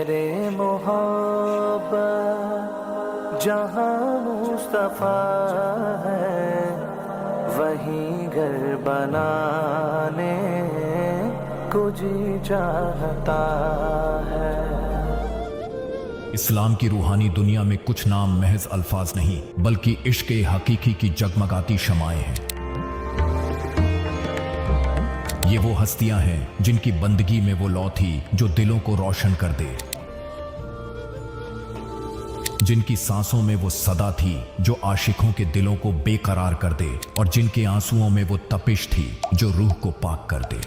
शहरे मोहब्बत जहाँ मुस्तफा है वहीं घर बनाने को जी चाहता है। इस्लाम की रूहानी दुनिया में कुछ नाम महज अल्फाज नहीं बल्कि इश्क़ हकीकी की जगमगाती शमाएं हैं। ये वो हस्तियां हैं जिनकी बंदगी में वो लौ थी जो दिलों को रोशन कर दे, जिनकी सांसों में वो सदा थी जो आशिकों के दिलों को बेकरार कर दे, और जिनके आंसुओं में वो तपिश थी जो रूह को पाक कर दे।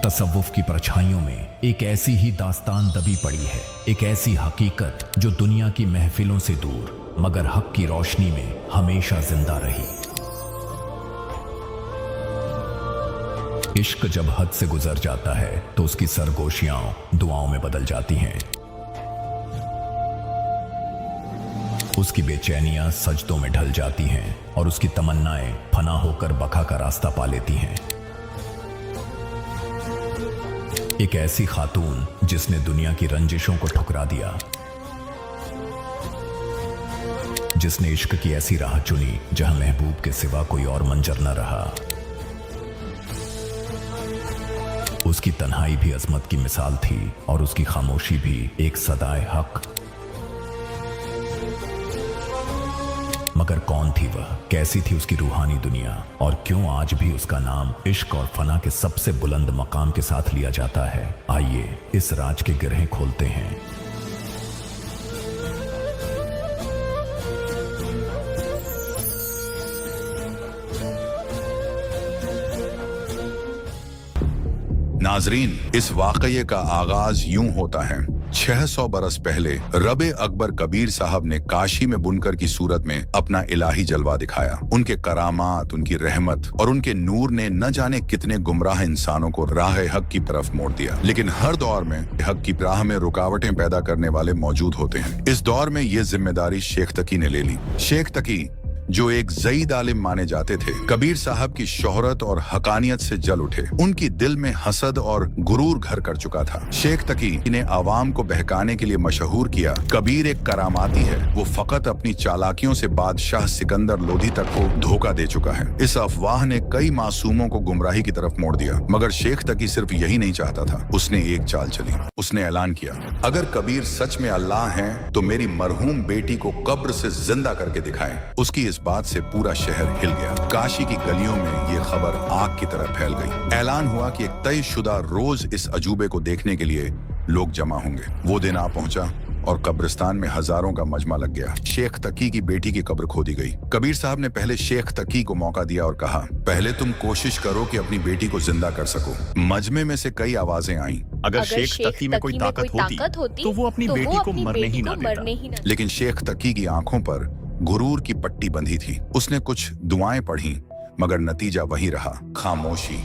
तसव्वुफ की परछाइयों में एक ऐसी ही दास्तान दबी पड़ी है, एक ऐसी हकीकत जो दुनिया की महफिलों से दूर मगर हक की रोशनी में हमेशा जिंदा रही। इश्क जब हद से गुजर जाता है तो उसकी सरगोशियां दुआओं में बदल जाती हैं, उसकी बेचैनियां सजदों में ढल जाती हैं और उसकी तमन्नाएं फना होकर बका का रास्ता पा लेती हैं। एक ऐसी खातून जिसने दुनिया की रंजिशों को ठुकरा दिया, जिसने इश्क की ऐसी राह चुनी जहां महबूब के सिवा कोई और मंजर न रहा। उसकी तन्हाई भी अजमत की मिसाल थी और उसकी खामोशी भी एक सदाए हक। मगर कौन थी वह, कैसी थी उसकी रूहानी दुनिया, और क्यों आज भी उसका नाम इश्क और फना के सबसे बुलंद मकाम के साथ लिया जाता है? आइए इस राज के गिरहें खोलते हैं। नाजरीन, इस वाकये का आगाज यूं होता है। 600 बरस पहले रबे अकबर कबीर साहब ने काशी में बुनकर की सूरत में अपना इलाही जलवा दिखाया। उनके करामात, उनकी रहमत और उनके नूर ने न जाने कितने गुमराह इंसानों को राह हक की तरफ मोड़ दिया। लेकिन हर दौर में हक की राह में रुकावटें पैदा करने वाले मौजूद होते हैं। इस दौर में ये जिम्मेदारी शेख तकी ने ले ली। शेख तकी जो एक ज़ईद आलिम माने जाते थे, कबीर साहब की शोहरत और हकानियत से जल उठे। उनकी दिल में हसद और गुरूर घर कर चुका था। शेख तकी ने आवाम को बहकाने के लिए मशहूर किया, कबीर एक करामाती है, वो फकत अपनी चालाकियों से बादशाह सिकंदर लोधी तक को धोखा दे चुका है। इस अफवाह ने कई मासूमों को गुमराही की तरफ मोड़ दिया। मगर शेख तकी सिर्फ यही नहीं चाहता था, उसने एक चाल चली। उसने ऐलान किया, अगर कबीर सच में अल्लाह हैं तो मेरी मरहूम बेटी को कब्र से जिंदा करके दिखाएं। उसकी इस बात से पूरा शहर हिल गया। काशी की गलियों में ये खबर आग की तरह फैल गई। ऐलान हुआ कि एक तयशुदा रोज इस अजूबे को देखने के लिए लोग जमा होंगे। वो दिन आ पहुंचा और कब्रिस्तान में हजारों का मजमा लग गया। शेख तकी की बेटी की कब्र खोदी गई। कबीर साहब ने पहले शेख तकी को मौका दिया और कहा, पहले तुम कोशिश करो कि अपनी बेटी को जिंदा कर सको। मजमे में से कई आवाजें आईं। अगर शेख तकी में कोई ताकत होती तो वो अपनी बेटी को मरने ही ना देता। लेकिन शेख तकी की आंखों पर गुरूर की पट्टी बंधी थी। उसने कुछ दुआएं पढ़ी मगर नतीजा वही रहा, खामोशी।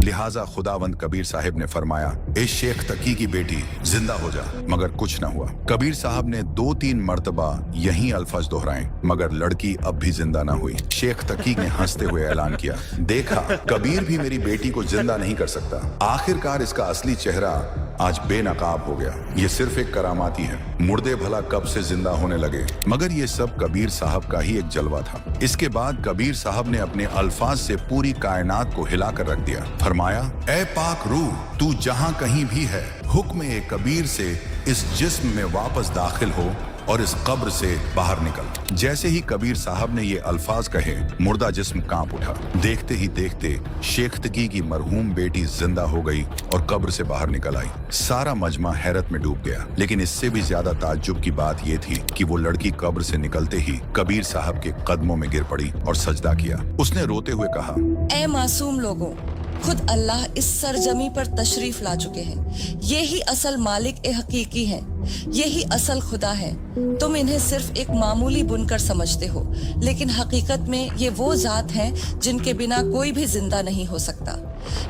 लिहाजा खुदावंद कबीर साहब ने फरमाया, ए शेख तकी की बेटी जिंदा हो जा। मगर कुछ न हुआ। कबीर साहब ने 2-3 मर्तबा यही अल्फाज दोहराए मगर लड़की अब भी जिंदा न हुई। शेख तकी ने हंसते हुए ऐलान किया, देखा, कबीर भी मेरी बेटी को जिंदा नहीं कर सकता। आखिरकार इसका असली चेहरा आज बेनकाब हो गया। ये सिर्फ एक करामाती है। मुर्दे भला कब से जिंदा होने लगे। मगर ये सब कबीर साहब का ही एक जलवा था। इसके बाद कबीर साहब ने अपने अल्फाज से पूरी कायनात को हिला कर रख दिया। फरमाया, ए पाक रूह, तू जहां कहीं भी है, हुक्म ए कबीर से इस जिस्म में वापस दाखिल हो और इस कब्र से बाहर निकल। जैसे ही कबीर साहब ने ये अल्फाज कहे, मुर्दा जिस्म कांप उठा। देखते ही देखते शेख तकी की मरहूम बेटी जिंदा हो गई और कब्र से बाहर निकल आई। सारा मजमा हैरत में डूब गया। लेकिन इससे भी ज्यादा ताज्जुब की बात यह थी कि वो लड़की कब्र से निकलते ही कबीर साहब के कदमों में गिर पड़ी और सजदा किया। उसने रोते हुए कहा, ए मासूम लोगों, खुद अल्लाह इस सरजमी पर तशरीफ ला चुके हैं। यही असल मालिक ए हकीकी हैं, यही असल खुदा है। तुम इन्हें सिर्फ एक मामूली बुनकर समझते हो, लेकिन हकीकत में ये वो जात हैं जिनके बिना कोई भी जिंदा नहीं हो सकता।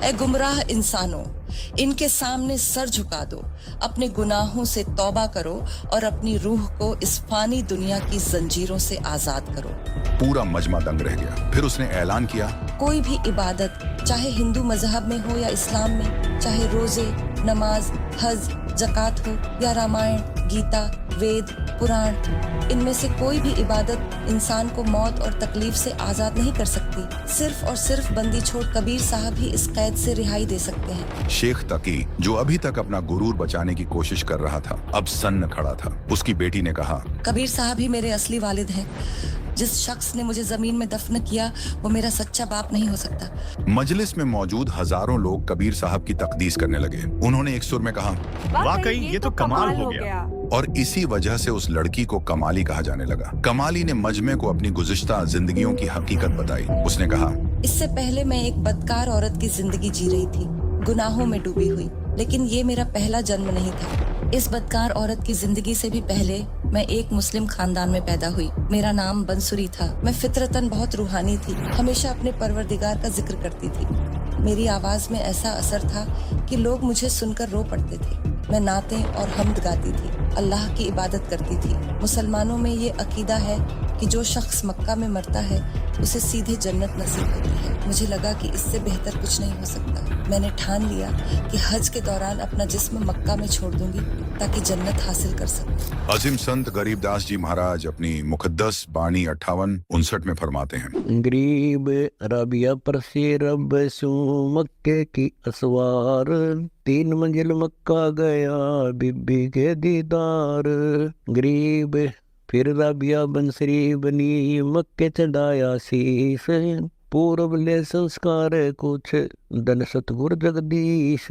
ए गुमराह इंसानों, इनके सामने सर झुका दो, अपने गुनाहों से तौबा करो और अपनी रूह को इस फानी दुनिया की जंजीरों से आजाद करो। पूरा मजमा दंग रह गया। फिर उसने ऐलान किया, कोई भी इबादत, चाहे हिंदू मजहब में हो या इस्लाम में, चाहे रोजे, नमाज, हज, ज़कात हो या रामायण, गीता, वेद, पुराण, इनमें से कोई भी इबादत इंसान को मौत और तकलीफ से आजाद नहीं कर सकती। सिर्फ और सिर्फ बंदी छोड़ कबीर साहब ही इस कैद से रिहाई दे सकते हैं। शेख तकी, जो अभी तक अपना गुरूर बचाने की कोशिश कर रहा था, अब सन्न खड़ा था। उसकी बेटी ने कहा, कबीर साहब ही मेरे असली वालिद हैं। जिस शख्स ने मुझे जमीन में दफन किया वो मेरा सच्चा बाप नहीं हो सकता। मजलिस में मौजूद हजारों लोग कबीर साहब की तकदीस करने लगे। उन्होंने एक सुर में कहा, वाकई ये तो कमाल हो गया। और इसी वजह से उस लड़की को कमाली कहा जाने लगा। कमाली ने मजमे को अपनी गुज़िश्ता जिंदगियों की हकीकत बताई। उसने कहा, इससे पहले मैं एक बदकार औरत की जिंदगी जी रही थी, गुनाहों में डूबी हुई, लेकिन ये मेरा पहला जन्म नहीं था। इस बदकार औरत की जिंदगी से भी पहले मैं एक मुस्लिम खानदान में पैदा हुई। मेरा नाम बंसुरी था। मैं फितरतन बहुत रूहानी थी, हमेशा अपने परवरदिगार का जिक्र करती थी। मेरी आवाज में ऐसा असर था कि लोग मुझे सुनकर रो पड़ते थे। मैं नाते और हम्द गाती थी, अल्लाह की इबादत करती थी। मुसलमानों में ये अकीदा है कि जो शख्स मक्का में मरता है उसे सीधे जन्नत नसीब होती है। मुझे लगा कि इससे बेहतर कुछ नहीं हो सकता। मैंने ठान लिया कि हज के दौरान अपना जिस्म मक्का में छोड़ दूंगी ताकि जन्नत हासिल कर सकूं। अजीम संत गरीबदास जी महाराज अपनी मुकद्दस बानी 58-59 में फरमाते हैं, गरीब राबिया पर से रब सू मक्के की असवार, 3 मंजिल मक्का गया बीबी के दीदार। गरीब फिर राबिया बंसरी बनी, मक्के चढ़ाया शीश, पूरब ले संस्कार कुछ धन सतगुर जगदीश।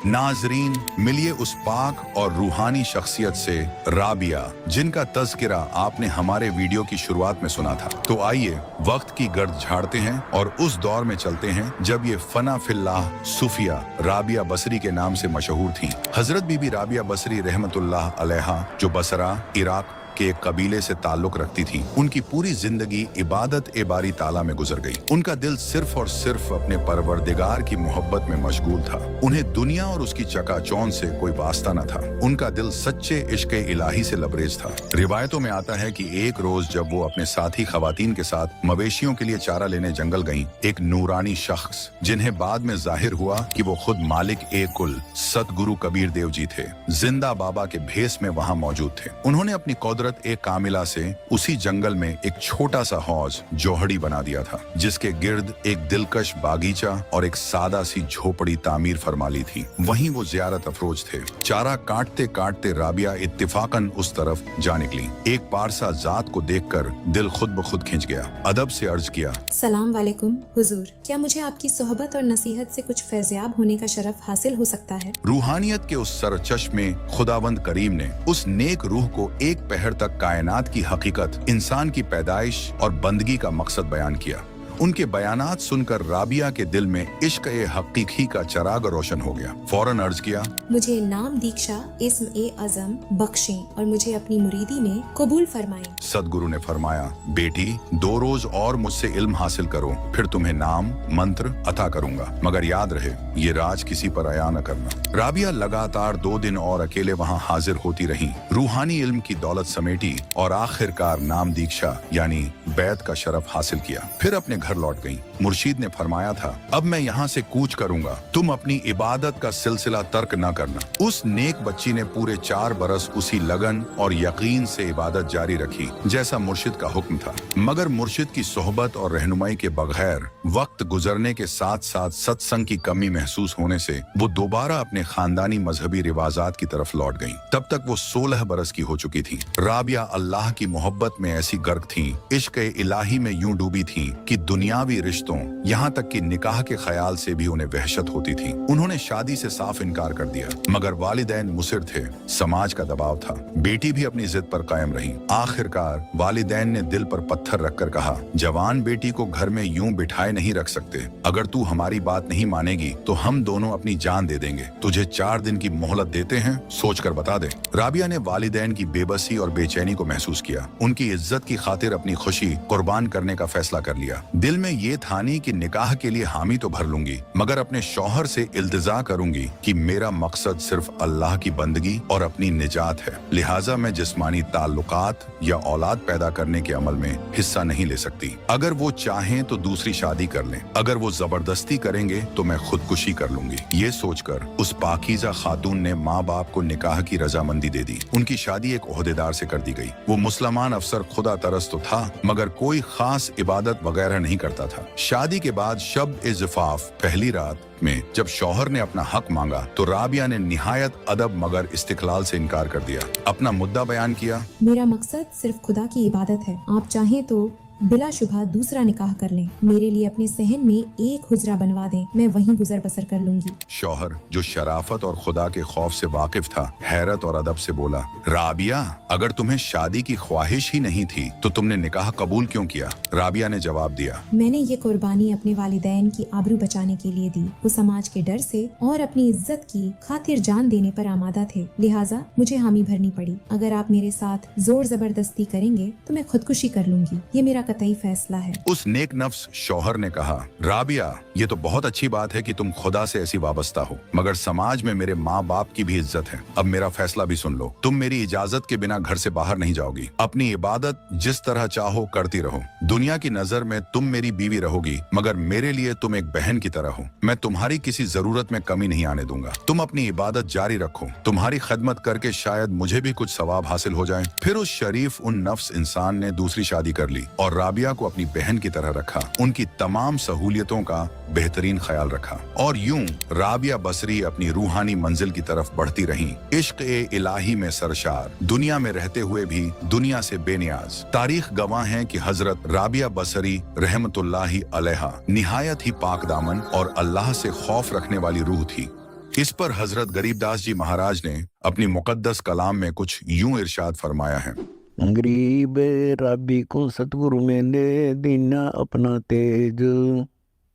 नाजरीन, मिलिए उस पाक और रूहानी शख्सियत से राबिया, जिनका तज़किरा आपने हमारे वीडियो की शुरुआत में सुना था। तो आइए वक्त की गर्द झाड़ते हैं और उस दौर में चलते हैं जब ये फना फिल्लाह सूफिया राबिया बसरी के नाम से मशहूर थीं। हजरत बीबी राबिया बसरी रहमतुल्लाह अलैहा, जो बसरा इराक के एक कबीले से ताल्लुक रखती थी, उनकी पूरी जिंदगी इबादत ए बारी ताला में गुजर गई। उनका दिल सिर्फ और सिर्फ अपने परवरदिगार की मोहब्बत में मशगूल था। उन्हें दुनिया और उसकी चकाचौंध से कोई वास्ता न था। उनका दिल सच्चे इश्क इलाही से लबरेज था। रिवायतों में आता है कि एक रोज जब वो अपने साथी खवातीन के साथ मवेशियों के लिए चारा लेने जंगल गईं, एक नूरानी शख्स, जिन्हें बाद में जाहिर हुआ कि वो खुद मालिक ए कुल सतगुरु कबीर देव जी थे, जिंदा बाबा के भेस में वहां मौजूद थे। उन्होंने अपनी कुदरत एक कामिला से उसी जंगल में एक छोटा सा हौज जोहड़ी बना दिया था, जिसके गिर्द एक दिलकश बागीचा और एक सादा सी झोपड़ी तामीर फरमा ली थी। वहीं वो जियारत अफरोज थे। चारा काटते काटते राबिया इत्तिफाकन उस तरफ जा निकली। एक पारसा जात को देखकर दिल खुद ब खुद खिंच गया। अदब से अर्ज किया, सलाम वालेकुम हुजूर, क्या मुझे आपकी सोहबत और नसीहत से कुछ फैज़याब होने का शरफ हासिल हो सकता है? रूहानियत के उस सरचश्मे में खुदावंद करीम ने उस नेक रूह को एक पहर तक कायनात की हकीकत, इंसान की पैदाइश और बंदगी का मकसद बयान किया। उनके बयानात सुनकर राबिया के दिल में इश्क ए हकीकी का चराग रोशन हो गया। फौरन अर्ज किया, मुझे नाम दीक्षा इस्म ए अज़म बख्शें और मुझे अपनी मुरीदी में कबूल फरमाएं। सदगुरु ने फरमाया, बेटी 2 रोज और मुझसे इल्म हासिल करो, फिर तुम्हें नाम मंत्र अता करूंगा, मगर याद रहे ये राज किसी पर आया न करना। राबिया लगातार 2 दिन और अकेले वहाँ हाजिर होती रही, रूहानी इल्म की दौलत समेटी और आखिरकार नाम दीक्षा यानी बैत का शरफ हासिल किया। फिर अपने घर लौट गईं। मुर्शीद ने फरमाया था, अब मैं यहाँ से कूच करूंगा, तुम अपनी इबादत का सिलसिला तर्क न करना। उस नेक बच्ची ने पूरे 4 बरस उसी लगन और यकीन से इबादत जारी रखी जैसा मुर्शिद का हुक्म था। मगर मुर्शिद की सोहबत और रहनुमाई के बगैर वक्त गुजरने के साथ साथ सत्संग की कमी महसूस होने से वो दोबारा अपने खानदानी मजहबी रिवाजात की तरफ लौट गईं। तब तक वो 16 बरस की हो चुकी थी। राबिया अल्लाह की मोहब्बत में ऐसी गर्क थी, इश्क इलाही में यूं डूबी थी कि दुनियावी रिश्तों यहाँ तक कि निकाह के ख्याल से भी उन्हें वहशत होती थी। उन्होंने शादी से साफ इनकार कर दिया, मगर वालिदैन मुसिर थे, समाज का दबाव था। बेटी भी अपनी जिद पर कायम रही। आखिरकार वालिदैन ने दिल पर पत्थर रखकर कहा, जवान बेटी को घर में यूं बिठाए नहीं रख सकते, अगर तू हमारी बात नहीं मानेगी तो हम दोनों अपनी जान दे देंगे। तुझे 4 दिन की मोहलत देते हैं, सोच कर बता दे। राबिया ने वालिदैन की बेबसी और बेचैनी को महसूस किया। उनकी इज्जत की खातिर अपनी खुशी कुर्बान करने का फैसला कर लिया। दिल में ये ठानी कि निकाह के लिए हामी तो भर लूंगी, मगर अपने शौहर से इल्तिजा करूंगी कि मेरा मकसद सिर्फ अल्लाह की बंदगी और अपनी निजात है, लिहाजा मैं जिस्मानी ताल्लुकात या औलाद पैदा करने के अमल में हिस्सा नहीं ले सकती। अगर वो चाहें तो दूसरी शादी कर लें, अगर वो जबरदस्ती करेंगे तो मैं खुदकुशी कर लूंगी। ये सोचकर उस पाकीज़ा खातून ने माँ बाप को निकाह की रजामंदी दे दी। उनकी शादी एक ओहदेदार से कर दी गई। वो मुसलमान अफसर खुदा तरस तो था, मगर कोई खास इबादत वगैरह नहीं करता था। शादी के बाद शब-ए-ज़िफ़ाफ़ पहली रात में जब शौहर ने अपना हक मांगा तो राबिया ने निहायत अदब मगर इस्तिक़लाल से इनकार कर दिया। अपना मुद्दा बयान किया। मेरा मकसद सिर्फ खुदा की इबादत है। आप चाहें तो बिला शुबा दूसरा निकाह कर लें। मेरे लिए अपने सहन में एक हुजरा बनवा दें, मैं वहीं गुजर बसर कर लूंगी। शौहर जो शराफत और खुदा के खौफ से वाकिफ था, हैरत और अदब से बोला, राबिया, अगर तुम्हें शादी की ख्वाहिश ही नहीं थी तो तुमने निकाह कबूल क्यों किया? राबिया ने जवाब दिया, मैंने ये कुर्बानी अपने वालिदैन की आबरू बचाने के लिए दी। वो समाज के डर से और अपनी इज्जत की खातिर जान देने पर आमादा थे, लिहाजा मुझे हामी भरनी पड़ी। अगर आप मेरे साथ जोर जबरदस्ती करेंगे तो मैं खुदकुशी कर लूंगी। ये मेरा कतई फैसला है। उस नेक नफ्स शौहर ने कहा, राबिया, ये तो बहुत अच्छी बात है कि तुम खुदा से ऐसी वाबस्ता हो, मगर समाज में मेरे माँ बाप की भी इज्जत है। अब मेरा फैसला भी सुन लो। तुम मेरी इजाजत के बिना घर से बाहर नहीं जाओगी। अपनी इबादत जिस तरह चाहो करती रहो। दुनिया की नजर में तुम मेरी बीवी रहोगी, मगर मेरे लिए तुम एक बहन की तरह हो। मैं तुम्हारी किसी जरूरत में कमी नहीं आने दूंगा। तुम अपनी इबादत जारी रखो। तुम्हारी खदमत करके शायद मुझे भी कुछ सवाब हासिल हो जाए। फिर उस शरीफ उन नफ्स इंसान ने दूसरी शादी कर ली और राबिया को अपनी बहन की तरह रखा। उनकी तमाम सहूलियतों का बेहतरीन ख्याल रखा और यूं राबिया बसरी अपनी रूहानी मंजिल की तरफ बढ़ती रहीं, इश्क़-ए-इलाही में सरशार, दुनिया में रहते हुए भी दुनिया से बेनियाज। तारीख गवाह है कि हजरत राबिया बसरी रहमतुल्लाहि अलैहा निहायत ही पाक दामन और अल्लाह से खौफ रखने वाली रूह थी। इस पर हजरत गरीबदास जी महाराज ने अपनी मुकद्दस कलाम में कुछ यूं इरशाद फरमाया है, गरीब राबी को सतगुरु में दे दीना अपना तेज,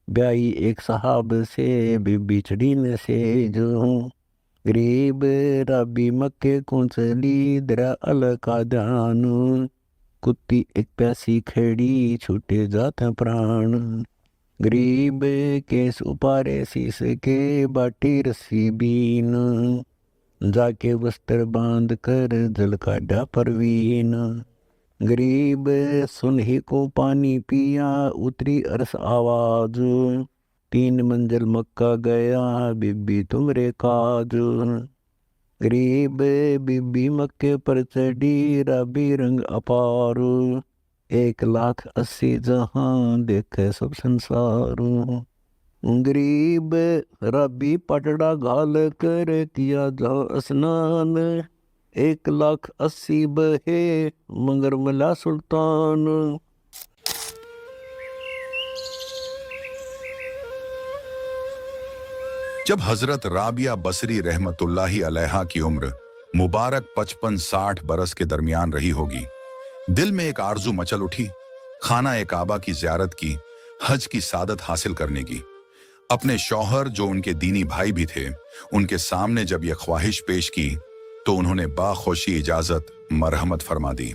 ब्याई एक साहब से बीबी चढ़ी न सेज। गरीब राबी मक्के को चली दरा अल का ध्यान, कुत्ती एक प्यासी खेड़ी छूटे जाते प्राण। गरीब केस उपारे शीश के बाटी रस्सी बीन, जाके वस्त्र बांध कर जल काढ़ा परवीन। गरीब सुन ही को पानी पिया उतरी अरस आवाज, 3 मंजिल मक्का गया बीबी तुमरे काज। गरीब बीबी मक्के पर चढ़ी राबी रंग अपार, 1,80,000 जहां देखे सब संसार। गरीब रबी पटड़ा गाल कर किया जा स्नान, 1,80,000 बहे मगर मला सुल्तान। जब हजरत राबिया बसरी रहमतुल्लाहि अलैहा की उम्र मुबारक 55-60 बरस के दरमियान रही होगी, दिल में एक आरजू मचल उठी, खाना ए काबा की ज़ियारत की, हज की सादत हासिल करने की। अपने शौहर जो उनके दीनी भाई भी थे, उनके सामने जब यह ख्वाहिश पेश की तो उन्होंने बाखुशी इजाजत मरहमत फरमा दी।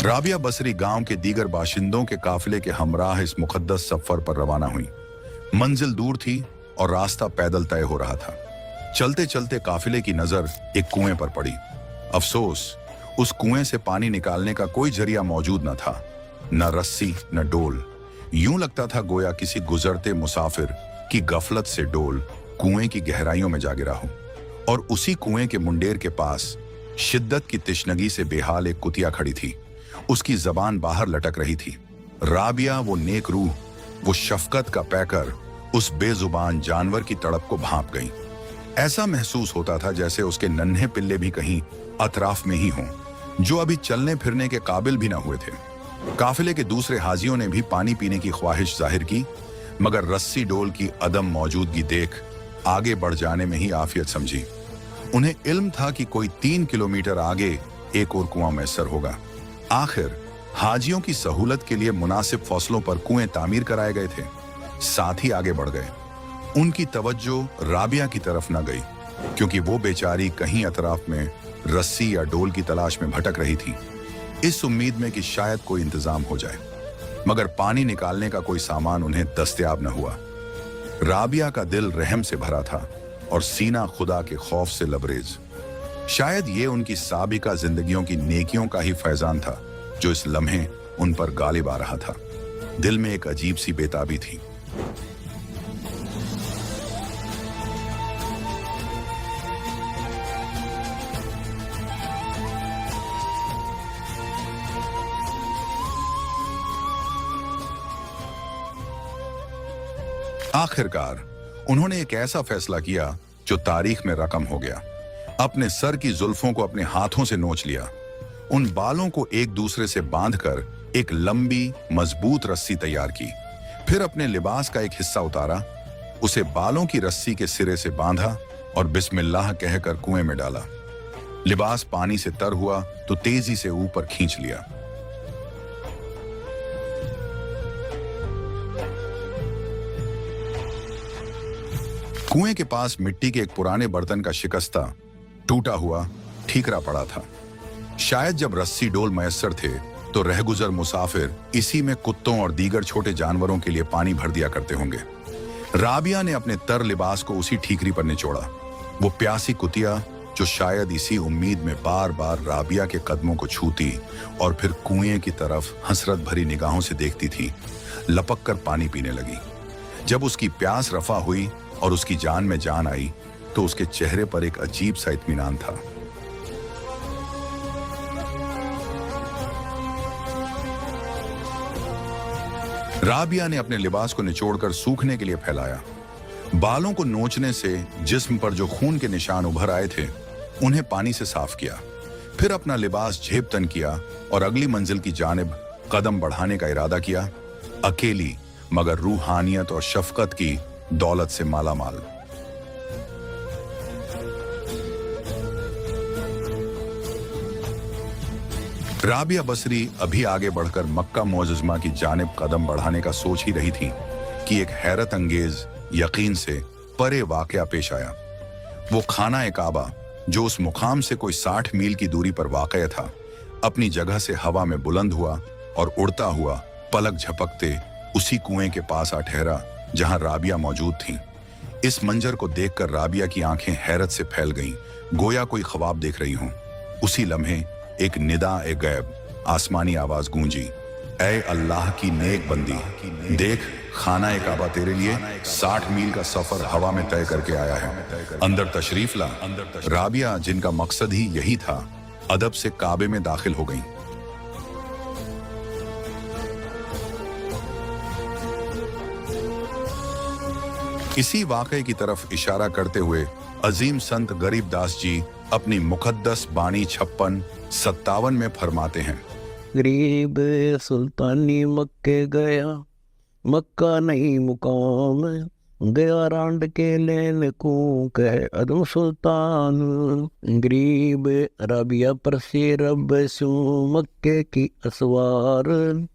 राबिया बसरी गांव के दीगर बाशिंदों के काफिले के हमराह इस मुकद्दस सफर पर रवाना हुई। मंजिल दूर थी और रास्ता पैदल तय हो रहा था। चलते चलते काफिले की नजर एक कुएं पर पड़ी। अफसोस, उस कुएं से पानी निकालने का कोई जरिया मौजूद न था, न रस्सी न डोल। यूं लगता था गोया किसी गुजरते मुसाफिर की गफलत से डोल कुएं की गहराइयों में जा गिरा हो। और उसी कुएं के मुंडेर के पास शिद्दत की तिश्नगी से बेहाल एक कुतिया खड़ी थी। उसकी जबान बाहर लटक रही थी। राबिया, वो नेक रूह, वो शफकत का पैकर, उस बेजुबान जानवर की तड़प को भांप गई। ऐसा महसूस होता था जैसे उसके नन्हे पिल्ले भी कहीं अतराफ में ही हों, जो अभी चलने फिरने के काबिल भी न हुए थे। काफिले के दूसरे हाजियों ने भी पानी पीने की ख्वाहिश जाहिर की, मगर रस्सी डोल की अदम मौजूदगी देख आगे बढ़ जाने में ही आफियत समझी। उन्हें इल्म था कि कोई 3 किलोमीटर आगे एक और कुआं मैसर होगा। आखिर हाजियों की सहूलत के लिए मुनासिब फौसलों पर कुएं तामीर कराए गए थे। साथ ही आगे बढ़ गए। उनकी तवज्जो राबिया की तरफ न गई। क्योंकि वो बेचारी कहीं अतराफ में रस्सी या डोल की तलाश में भटक रही थी, इस उम्मीद में कि शायद कोई इंतजाम हो जाए। मगर पानी निकालने का कोई सामान उन्हें दस्तयाब न हुआ। राबिया का दिल रहम से भरा था और सीना खुदा के खौफ से लबरेज। शायद ये उनकी साबिका जिंदगियों की नेकियों का ही फैजान था जो इस लम्हे उन पर गालिब आ रहा था। दिल में एक अजीब सी बेताबी थी। आखिरकार उन्होंने एक ऐसा फैसला किया जो तारीख में रकम हो गया। अपने सर की जुल्फों को अपने हाथों से नोच लिया, उन बालों को एक दूसरे से बांधकर एक लंबी मजबूत रस्सी तैयार की, फिर अपने लिबास का एक हिस्सा उतारा, उसे बालों की रस्सी के सिरे से बांधा और बिस्मिल्लाह कहकर कुएं में डाला। लिबास पानी से तर हुआ तो तेजी से ऊपर खींच लिया। कुएं के पास मिट्टी के एक पुराने बर्तन का शिकस्ता टूटा हुआ ठीकरा पड़ा था। शायद जब रस्सी डोल मयस्सर थे तो रहगुजर मुसाफिर इसी में कुत्तों और दीगर छोटे जानवरों के लिए पानी भर दिया करते होंगे। राबिया ने अपने तर लिबास को उसी ठीकरी पर निचोड़ा। वो प्यासी कुतिया जो शायद इसी उम्मीद में बार बार राबिया के कदमों को छूती और फिर कुएं की तरफ हसरत भरी निगाहों से देखती थी, लपक कर पानी पीने लगी। जब उसकी प्यास रफा हुई और उसकी जान में जान आई तो उसके चेहरे पर एक अजीब सा इत्मीनान था। राबिया ने अपने लिबास को निचोड़कर सूखने के लिए फैलाया। बालों को नोचने से जिस्म पर जो खून के निशान उभर आए थे उन्हें पानी से साफ किया, फिर अपना लिबास झेप तन किया और अगली मंजिल की जानिब कदम बढ़ाने का इरादा किया, अकेली मगर रूहानियत और शफकत की दौलत से माला माल। राबिया बसरी अभी आगे बढ़कर मक्का मोअज़्ज़मा की जानिब कदम बढ़ाने का सोच ही रही थी कि एक हैरत अंगेज यकीन से परे वाकया पेश आया। वो खाना काबा जो उस मुकाम से कोई 60 मील की दूरी पर वाक़या था, अपनी जगह से हवा में बुलंद हुआ और उड़ता हुआ पलक झपकते उसी कुएं के पास आ ठहरा जहां राबिया मौजूद थी। इस मंजर को देखकर राबिया की आंखें हैरत से फैल गईं, गोया कोई ख्वाब देख रही हों। उसी लम्हे एक निदा ए गैब आसमानी आवाज गूंजी, ऐ अल्लाह की नेक बंदी, देख खाना ए काबा तेरे लिए 60 मील का सफर हवा में तय करके आया है, अंदर तशरीफ ला। राबिया, जिनका मकसद ही यही था, अदब से काबे में दाखिल हो गईं। इसी वाक़े की तरफ इशारा करते हुए अजीम संत गरीब दास जी अपनी मुकद्दस बानी 56-57 में फरमाते हैं, गरीब सुल्तानी मक्के गया, मक्का नहीं मुकाम, गया रांड के लेन को कह अदम सुल्तान। गरीब राबिया पर से रब सू मक्के की असवार,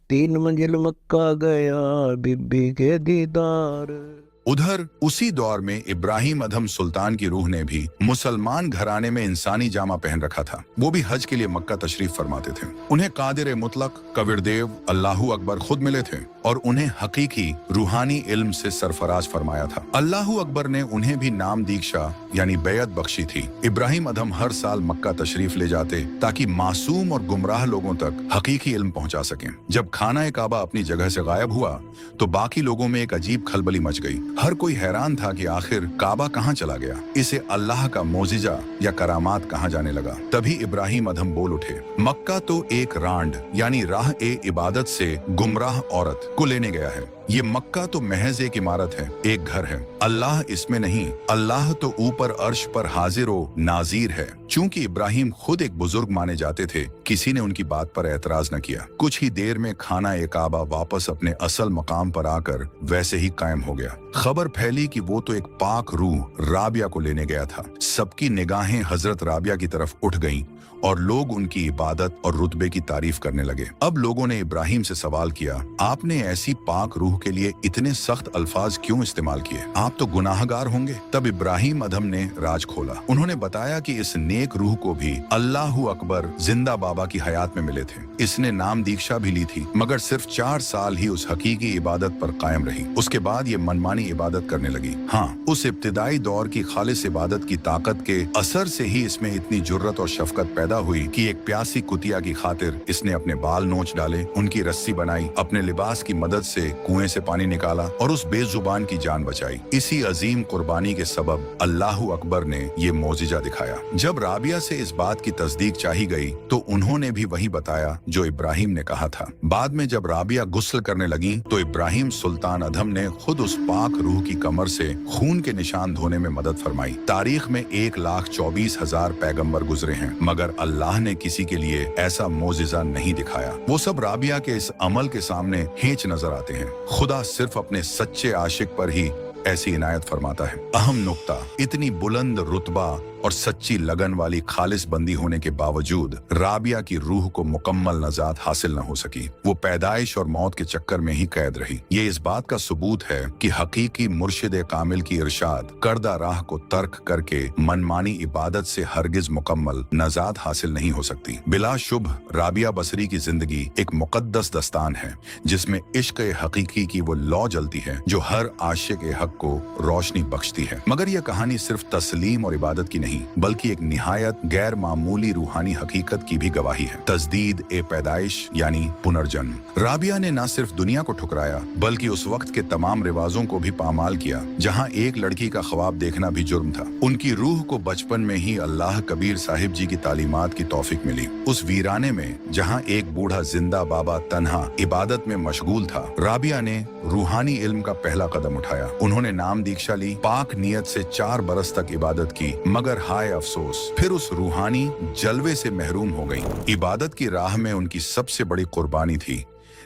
3 मंजिल मक्का गया बिब्बी के दीदार। उधर उसी दौर में इब्राहिम अधम सुल्तान की रूह ने भी मुसलमान घराने में इंसानी जामा पहन रखा था। वो भी हज के लिए मक्का तशरीफ फरमाते थे। उन्हें कादिर मुतलक, कबीरदेव, अल्लाहू अकबर खुद मिले थे और उन्हें हकीकी रूहानी इल्म से सरफराज फरमाया था। अल्लाहू अकबर ने उन्हें भी नाम दीक्षा यानी बैयत बख्शी थी। इब्राहिम अधम हर साल मक्का तशरीफ ले जाते ताकि मासूम और गुमराह लोगों तक हकीकी इल्म पहुंचा सकें। जब खाना काबा अपनी जगह से गायब हुआ तो बाकी लोगों में एक अजीब खलबली मच गई। हर कोई हैरान था कि आखिर काबा कहाँ चला गया, इसे अल्लाह का मोजिजा या करामात कहाँ जाने लगा। तभी इब्राहिम अधम बोल उठे, मक्का तो एक रांड यानी राह ए इबादत से गुमराह औरत को लेने गया है। ये मक्का तो महज एक इमारत है, एक घर है। अल्लाह इसमें नहीं, अल्लाह तो ऊपर अर्श पर हाजिर व नाजीर है। चूंकि इब्राहिम खुद एक बुजुर्ग माने जाते थे, किसी ने उनकी बात पर एतराज न किया। कुछ ही देर में खाना काबा वापस अपने असल मकाम पर आकर वैसे ही कायम हो गया। खबर फैली कि वो तो एक पाक रूह राबिया को लेने गया था। सबकी निगाहें हजरत राबिया की तरफ उठ गईं और लोग उनकी इबादत और रुतबे की तारीफ करने लगे। अब लोगों ने इब्राहिम से सवाल किया, आपने ऐसी पाक रूह रूह के लिए इतने सख्त अल्फाज क्यों इस्तेमाल किए? आप तो गुनाहगार होंगे। तब इब्राहिम अधम ने राज खोला। उन्होंने बताया कि इस नेक रूह को भी अल्लाहू अकबर जिंदा बाबा की हयात में मिले थे। इसने नाम दीक्षा भी ली थी, मगर सिर्फ 4 साल ही उस हकीकी इबादत पर कायम रही। उसके बाद ये मनमानी इबादत करने लगी। हाँ, उस इब्तिदाई दौर की खालिस इबादत की ताकत के असर से ही इसमें इतनी जुर्रत और शफकत पैदा हुई कि एक प्यासी कुतिया की खातिर इसने अपने बाल नोच डाले, उनकी रस्सी बनाई, अपने लिबास की मदद से कुएं से पानी निकाला और उस बेजुबान की जान बचाई। इसी अजीम कुर्बानी के सबब अल्लाहू अकबर ने ये मौजिजा दिखाया। जब राबिया से इस बात की तस्दीक चाही गई तो उन्होंने भी वही बताया जो इब्राहिम ने कहा था। बाद में जब राबिया गुस्ल करने लगी तो इब्राहिम सुल्तान अधम ने खुद उस पाक रूह की कमर से खून के निशान धोने में मदद फरमाई। तारीख में 1,24,000 पैगंबर गुजरे हैं, मगर अल्लाह ने किसी के लिए ऐसा मौजिजा नहीं दिखाया। वो सब राबिया के इस अमल के सामने हेंच नजर आते हैं। खुदा सिर्फ अपने सच्चे आशिक पर ही ऐसी इनायत फरमाता है। अहम नुक्ता, इतनी बुलंद रुतबा और सच्ची लगन वाली खालिस बंदी होने के बावजूद राबिया की रूह को मुकम्मल नजात हासिल न हो सकी। वो पैदाइश और मौत के चक्कर में ही कैद रही। ये इस बात का सबूत है कि हकीकी मुर्शिद कामिल की इरशाद करदा राह को तर्क करके मनमानी इबादत से हरगिज मुकम्मल नजात हासिल नहीं हो सकती। बिलाशुभ राबिया बसरी की जिंदगी एक मुकद्दस दस्तान है, जिसमें इश्क हकीकी की वो लौ जलती है जो हर आशिक हक को रोशनी बख्शती है। मगर यह कहानी सिर्फ तस्लीम और इबादत की नहीं, बल्कि एक निहायत गैर मामूली रूहानी हकीकत की भी गवाही है। तजदीद ए पैदाइश यानी पुनर्जन्म। राबिया ने न सिर्फ दुनिया को ठुकराया, बल्कि उस वक्त के तमाम रिवाजों को भी पामाल किया जहां एक लड़की का ख्वाब देखना भी जुर्म था। उनकी रूह को बचपन में ही अल्लाह कबीर साहिब जी की तालीमात की तौफीक मिली। उस वीराने में जहां एक बूढ़ा जिंदा बाबा तन्हा इबादत में मशगूल था, राबिया ने रूहानी इल्म का पहला कदम उठाया। उन्होंने नाम दीक्षा ली, पाक नियत से 4 बरस तक इबादत की, मगर हाय अफसोस, फिर उस रूहानी जलवे से महरूम हो गई। इबादत की राह में उनकी सबसे बड़ी कुर्बानी थी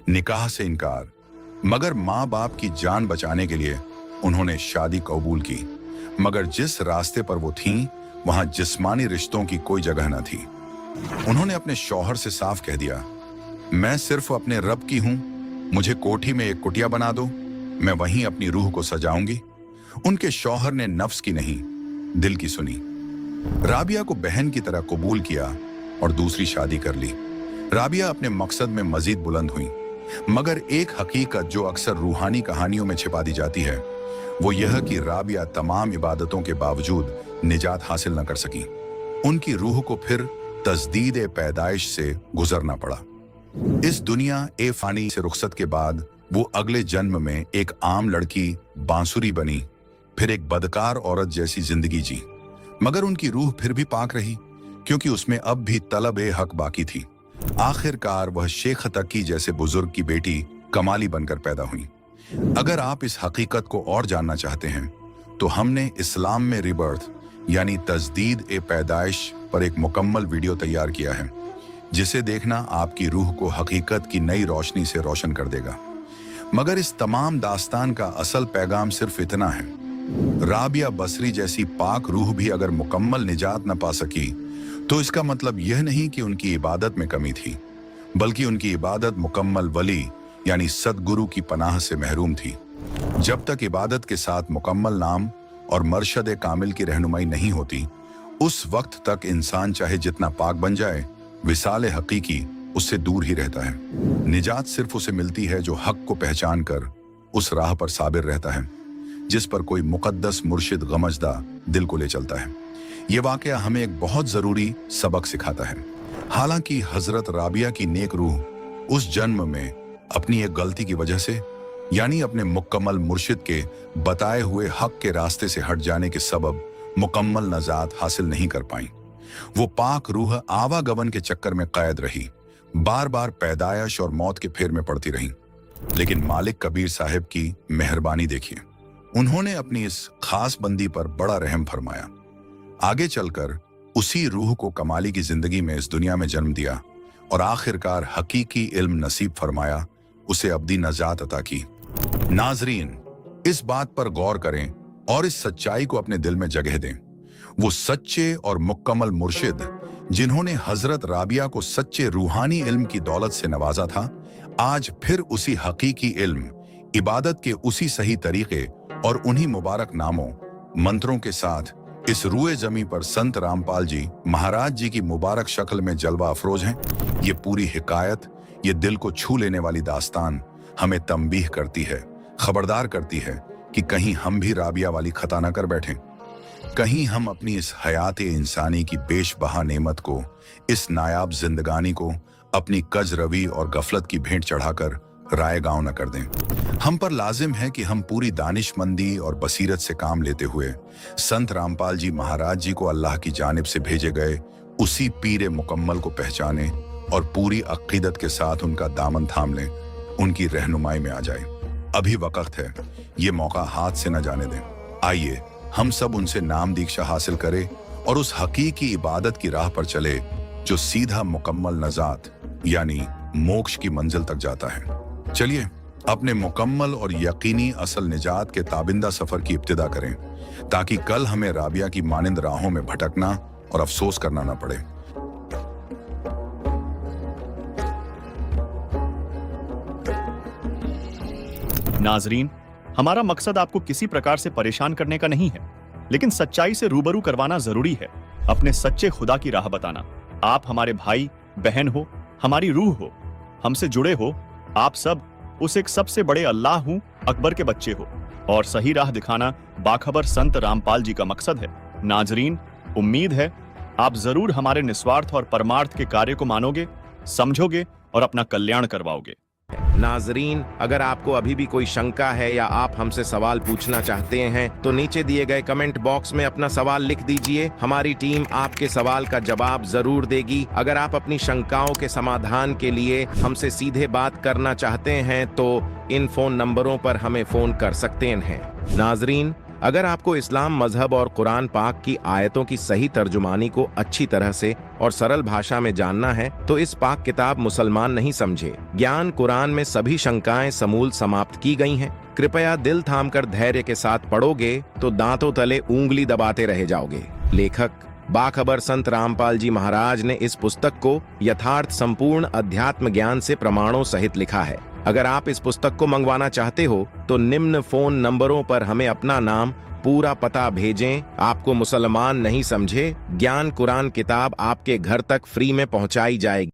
निकाह से इनकार, मगर माँ बाप की जान बचाने के लिए उन्होंने शादी कबूल की। मगर जिस रास्ते पर वो थीं, वहां जिस्मानी रिश्तों की कोई जगह न थी। उन्होंने अपने शौहर से साफ कह दिया, मैं सिर्फ अपने रब की हूं, मुझे कोठी में एक कुटिया बना दो, मैं वहीं अपनी रूह को सजाऊंगी। उनके शौहर ने नफ्स की नहीं, दिल की सुनी। राबिया को बहन की तरह कबूल किया और दूसरी शादी कर ली। राबिया अपने मकसद में मजीद बुलंद हुई, मगर एक हकीकत जो अक्सर रूहानी कहानियों में छिपा दी जाती है, वो यह कि राबिया तमाम इबादतों के बावजूद निजात हासिल न कर सकी। उनकी रूह को फिर तजदीद पैदाइश से गुजरना पड़ा। इस दुनिया ए फानी से रुखसत के बाद वो अगले जन्म में एक आम लड़की बांसुरी बनी, फिर एक बदकार औरत जैसी जिंदगी जी। मगर उनकी रूह फिर भी पाक रही, क्योंकि उसमें अब भी तलब ए हक बाकी थी। आखिरकार वह शेख तकी जैसे बुजुर्ग की बेटी कमाली बनकर पैदा हुई। अगर आप इस हकीकत को और जानना चाहते हैं तो हमने इस्लाम में रिबर्थ यानी तजदीद ए पैदाइश पर एक मुकम्मल वीडियो तैयार किया है, जिसे देखना आपकी रूह को हकीकत की नई रोशनी से रोशन कर देगा। मगर इस तमाम दास्तान का असल पैगाम सिर्फ इतना है, राबिया बसरी जैसी पाक रूह भी अगर मुकम्मल निजात न पा सकी तो इसका मतलब यह नहीं कि उनकी इबादत में कमी थी, बल्कि उनकी इबादत मुकम्मल वली यानी सदगुरु की पनाह से महरूम थी। जब तक इबादत के साथ मुकम्मल नाम और मरशद कामिल की रहनुमाई नहीं होती, उस वक्त तक इंसान चाहे जितना पाक बन जाए, विसाल हकीकी उससे दूर ही रहता है। निजात सिर्फ उसे मिलती है जो हक को पहचान कर उस राह पर साबिर रहता है जिस पर कोई मुकद्दस मुर्शिद गमजदा दिल को ले चलता है। ये वाकया हमें एक बहुत जरूरी सबक सिखाता है। हालांकि हजरत राबिया की नेक रूह उस जन्म में अपनी एक गलती की वजह से यानी अपने मुकम्मल मुर्शिद के बताए हुए हक के रास्ते से हट जाने के सबब मुकम्मल नजात हासिल नहीं कर पाई। वो पाक रूह आवागमन के चक्कर में कैद रही, बार बार पैदाइश और मौत के फेर में पड़ती रही। लेकिन मालिक कबीर साहिब की मेहरबानी देखिए, उन्होंने अपनी इस खास बंदी पर बड़ा रहम फरमाया। आगे चलकर उसी रूह को कमाली की जिंदगी में इस दुनिया में जन्म दिया और आखिरकार हकीकी इल्म नसीब फरमाया, उसे अब्दी नजात अता की। नाजरीन, इस बात पर गौर करें और इस सच्चाई को अपने दिल में जगह दें। वो सच्चे और मुकम्मल मुर्शिद जिन्होंने हजरत राबिया को सच्चे रूहानी इल्म की दौलत से नवाजा था, आज फिर उसी हकीकी इल्म इबादत के उसी सही तरीके और उन्हीं मुबारक नामों मंत्रों के साथ इस रूए जमी पर संत रामपाल जी महाराज जी की मुबारक शक्ल में जलवा अफरोज हैं। ये पूरी हिकायत, ये दिल को छू लेने वाली दास्तान हमें तंबीह करती है, खबरदार करती है कि कहीं हम भी राबिया वाली खता न कर बैठें। कहीं हम अपनी इस हयात इंसानी की बेशबहा नेमत को, इस नायाब जिंदगानी को अपनी कज रवी और गफलत की भेंट चढ़ाकर राय गांव न कर दें। हम पर लाजिम है कि हम पूरी दानिशमंदी और बसीरत से काम लेते हुए संत रामपाल जी महाराज जी को अल्लाह की जानिब से भेजे गए उसी पीर मुकम्मल को पहचाने और पूरी अकीदत के साथ उनका दामन थाम लें, उनकी रहनुमाई में आ जाए। अभी वक्त है, ये मौका हाथ से न जाने दें। आइए हम सब उनसे नाम दीक्षा हासिल करें और उस हकीकी इबादत की राह पर चले जो सीधा मुकम्मल नजात यानी मोक्ष की मंजिल तक जाता है। चलिए अपने मुकम्मल और यकीनी असल निजात के ताबिंदा सफर की इब्तिदा करें, ताकि कल हमें राबिया की मानिंद राहों में भटकना और अफसोस करना न पड़े। नाजरीन, हमारा मकसद आपको किसी प्रकार से परेशान करने का नहीं है, लेकिन सच्चाई से रूबरू करवाना जरूरी है। अपने सच्चे खुदा की राह बताना। आप हमारे भाई बहन हो, हमारी रूह हो, हमसे जुड़े हो। आप सब उस एक सबसे बड़े अल्लाह हूं अकबर के बच्चे हो, और सही राह दिखाना बाखबर संत रामपाल जी का मकसद है। नाजरीन, उम्मीद है आप जरूर हमारे निस्वार्थ और परमार्थ के कार्य को मानोगे, समझोगे और अपना कल्याण करवाओगे। नाजरीन, अगर आपको अभी भी कोई शंका है या आप हमसे सवाल पूछना चाहते हैं तो नीचे दिए गए कमेंट बॉक्स में अपना सवाल लिख दीजिए। हमारी टीम आपके सवाल का जवाब जरूर देगी। अगर आप अपनी शंकाओं के समाधान के लिए हमसे सीधे बात करना चाहते हैं तो इन फोन नंबरों पर हमें फोन कर सकते हैं। नाजरीन, अगर आपको इस्लाम मजहब और कुरान पाक की आयतों की सही तर्जुमानी को अच्छी तरह से और सरल भाषा में जानना है तो इस पाक किताब मुसलमान नहीं समझे ज्ञान कुरान में सभी शंकाएं समूल समाप्त की गई हैं। कृपया दिल थामकर धैर्य के साथ पढ़ोगे तो दांतों तले उंगली दबाते रह जाओगे। लेखक बाखबर संत रामपाल जी महाराज ने इस पुस्तक को यथार्थ संपूर्ण अध्यात्म ज्ञान से प्रमाणों सहित लिखा है। अगर आप इस पुस्तक को मंगवाना चाहते हो तो निम्न फोन नंबरों पर हमें अपना नाम, पूरा पता भेजें। आपको मुसलमान नहीं समझे ज्ञान कुरान किताब आपके घर तक फ्री में पहुंचाई जाएगी।